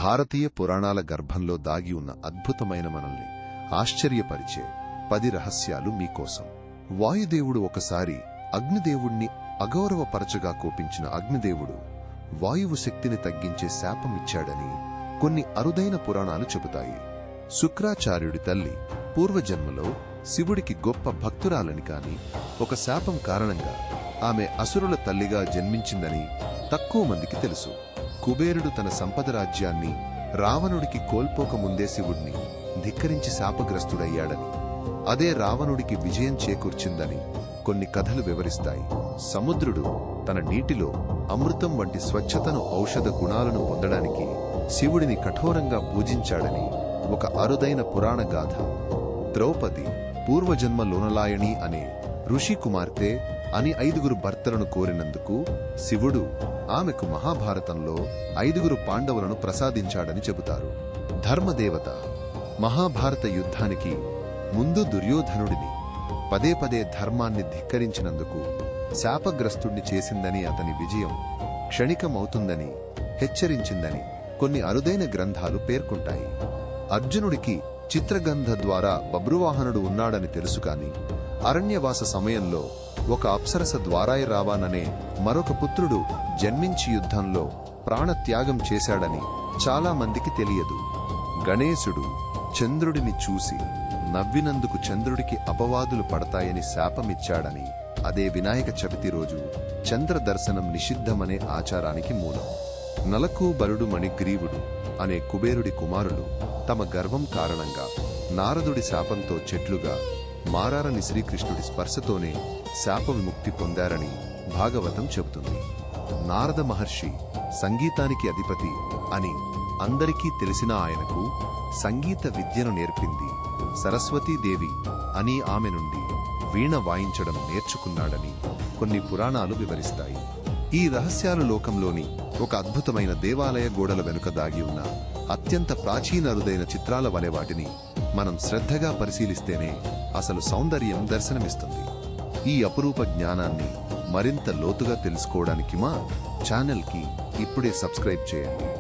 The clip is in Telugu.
భారతీయ పురాణాల గర్భంలో దాగి ఉన్న అద్భుతమైన మనల్ని ఆశ్చర్యపరిచే 10 రహస్యాలు మీకోసం. వాయుదేవుడు ఒకసారి అగ్నిదేవుణ్ణి అగౌరవపరచగా కోపించిన అగ్నిదేవుడు వాయువు శక్తిని తగ్గించే శాపమిచ్చాడని కొన్ని అరుదైన పురాణాలు చెబుతాయి. శుక్రాచార్యుడి తల్లి పూర్వజన్మలో శివుడికి గొప్ప భక్తురాలని కాని ఒక శాపం కారణంగా ఆమె అసురుల తల్లిగా జన్మించిందని తక్కువ మందికి తెలుసు. కుబేరుడు తన సంపద రాజ్యాన్ని రావణుడికి కోల్పోకముందే శివుడిని ధిక్కరించి శాపగ్రస్తుడయ్యాడని, అదే రావణుడికి విజయం చేకూర్చిందని కొన్ని కథలు వివరిస్తాయి. సముద్రుడు తన నీటిలో అమృతం వంటి స్వచ్ఛతను, ఔషధ గుణాలను పొందడానికి శివుడిని కఠోరంగా పూజించాడని ఒక అరుదైన పురాణ గాథ. ద్రౌపది పూర్వజన్మ లోనలాయణి అనే ఋషి కుమార్తె అని 5 భర్తలను కోరినందుకు శివుడు ఆమెకు మహాభారతంలో 5 పాండవులను ప్రసాదించాడని చెబుతారు. ధర్మదేవత మహాభారత యుద్ధానికి ముందు దుర్యోధనుడిని పదే పదే ధర్మాన్ని ధిక్కరించినందుకు శాపగ్రస్తుణ్ణి చేసిందని, అతని విజయం క్షణికమవుతుందని హెచ్చరించిందని కొన్ని అరుదైన గ్రంథాలు పేర్కొంటాయి. అర్జునుడికి చిత్రగంధ ద్వారా బభ్రువాహనుడు ఉన్నాడని తెలుసుకాని అరణ్యవాస సమయంలో ఒక అప్సరస ద్వారాయరావాననే మరొక పుత్రుడు జన్మించి యుద్ధంలో ప్రాణత్యాగం చేశాడని చాలా మందికి తెలియదు. గణేశుడు చంద్రుడిని చూసి నవ్వినందుకు చంద్రుడికి అపవాదులు పడతాయని శాపమిచ్చాడని, అదే వినాయక చవితి రోజు చంద్ర దర్శనం నిషిద్ధమనే ఆచారానికి మూలం. నలకు బలుడు మణిగ్రీవుడు అనే కుబేరుడి కుమారులు తమ గర్వం కారణంగా నారదుడి శాపంతో చెట్లుగా మారారని శ్రీకృష్ణుడి స్పర్శతోనే శాప విముక్తి పొందారని భాగవతం చెబుతుంది. నారద మహర్షి సంగీతానికి అధిపతి అని అందరికీ తెలిసిన ఆయనకు సంగీత విద్యను నేర్పింది సరస్వతీదేవి అని, ఆమె నుండి వీణ వాయించడం నేర్చుకున్నాడని కొన్ని పురాణాలు వివరిస్తాయి. ఈ రహస్యాలు లోకంలోని ఒక అద్భుతమైన దేవాలయ గోడల వెనుక దాగి ఉన్న అత్యంత ప్రాచీన అరుదైన చిత్రాల వలె వాటిని మనం శ్రద్ధగా పరిశీలిస్తేనే అసలు సౌందర్యం దర్శనమిస్తుంది. ఈ అపురూప జ్ఞానాన్ని మరింత లోతుగా తెలుసుకోవడానికి మా ఛానల్కి ఇప్పుడే సబ్స్క్రైబ్ చేయండి.